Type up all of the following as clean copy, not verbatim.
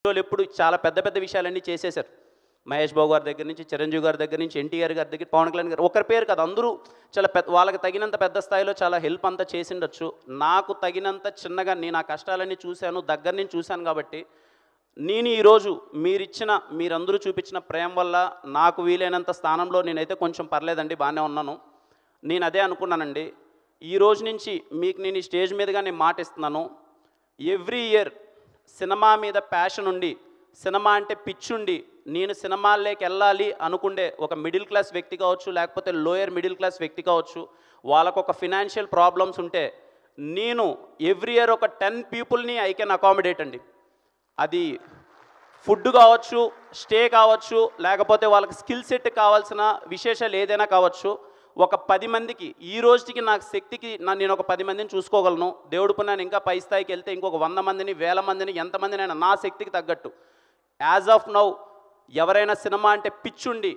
హీరోలు ఎప్పుడు చాలా పెద్ద పెద్ద విషయాలన్నీ చేసేశారు. మహేష్ బాబు గారి దగ్గర నుంచి, చిరంజీవి గారి దగ్గర నుంచి, ఎన్టీఆర్ గారి దగ్గర, పవన్ కళ్యాణ్ గారు, ఒకరి పేరు కాదు, అందరూ చాలా వాళ్ళకి తగినంత పెద్ద స్థాయిలో చాలా హెల్ప్ అంతా చేసిండొచ్చు. నాకు తగినంత చిన్నగా నేను ఆ కష్టాలన్నీ చూశాను, దగ్గర నుంచి చూశాను. కాబట్టి నేను ఈరోజు మీరందరూ చూపించిన ప్రేమ వల్ల నాకు వీలైనంత స్థానంలో నేనైతే కొంచెం పర్లేదండి, బాగానే ఉన్నాను. నేను అదే అనుకున్నానండి. ఈ రోజు నుంచి మీకు నేను ఈ స్టేజ్ మీదుగా నేను మాట ఇస్తున్నాను. ఎవ్రీ ఇయర్ సినిమా మీద ప్యాషన్ ఉండి, సినిమా అంటే పిచ్చుండి, నేను సినిమాల్లోకి వెళ్ళాలి అనుకుండే ఒక మిడిల్ క్లాస్ వ్యక్తి కావచ్చు, లేకపోతే లోయర్ మిడిల్ క్లాస్ వ్యక్తి కావచ్చు, వాళ్ళకు ఒక ఫినాన్షియల్ ప్రాబ్లమ్స్ ఉంటే నేను ఎవ్రీ ఇయర్ ఒక 10 పీపుల్ని ఐ కెన్ అకామిడేట్ అండి. అది ఫుడ్ కావచ్చు, స్టే కావచ్చు, లేకపోతే వాళ్ళకి స్కిల్ సెట్ కావాల్సిన విశేషాలు ఏదైనా కావచ్చు. ఒక 10 మందికి ఈ రోజుకి నాకు శక్తికి నేను ఒక 10 మందిని చూసుకోగలను. దేవుడు పుణ్యాన్ని ఇంకా పై స్థాయికి వెళ్తే ఇంకొక 100 మందిని, 1000 మందిని, ఎంతమందినైనా నా శక్తికి తగ్గట్టు. యాజ్ ఆఫ్ నౌ ఎవరైనా సినిమా అంటే పిచ్చుండి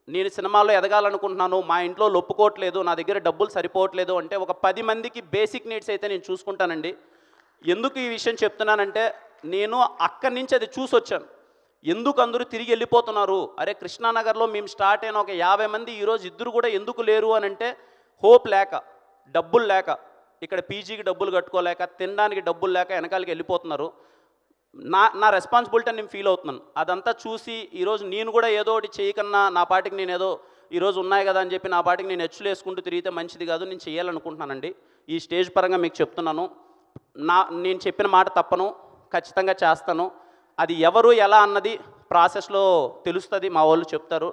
నేను సినిమాలో ఎదగాలనుకుంటున్నాను, మా ఇంట్లో ఒప్పుకోవట్లేదు, నా దగ్గర డబ్బులు సరిపోవట్లేదు అంటే ఒక 10 మందికి బేసిక్ నీడ్స్ అయితే నేను చూసుకుంటానండి. ఎందుకు ఈ విషయం చెప్తున్నానంటే నేను అక్కడి నుంచి అది చూసొచ్చాను. ఎందుకు అందరూ తిరిగి వెళ్ళిపోతున్నారు? అరే కృష్ణానగర్లో మేము స్టార్ట్ అయిన ఒక 50 మంది ఈరోజు ఇద్దరు కూడా ఎందుకు లేరు అని అంటే హోప్ లేక, డబ్బులు లేక, ఇక్కడ పీజీకి డబ్బులు కట్టుకోలేక, తినడానికి డబ్బులు లేక వెనకాలకి వెళ్ళిపోతున్నారు. నా రెస్పాన్సిబిలిటీ నేను ఫీల్ అవుతున్నాను. అదంతా చూసి ఈరోజు నేను కూడా ఏదో ఒకటి చేయకన్నా నా పాటికి నేను ఏదో ఈరోజు ఉన్నాయి కదా అని చెప్పి నా పాటికి నేను హెచ్చులు వేసుకుంటూ తిరిగితే మంచిది కాదు. నేను చేయాలనుకుంటున్నానండి. ఈ స్టేజ్ పరంగా మీకు చెప్తున్నాను. నేను చెప్పిన మాట తప్పను, ఖచ్చితంగా చేస్తాను. అది ఎవరు ఎలా అన్నది ప్రాసెస్లో తెలుస్తుంది, మా వాళ్ళు చెప్తారు.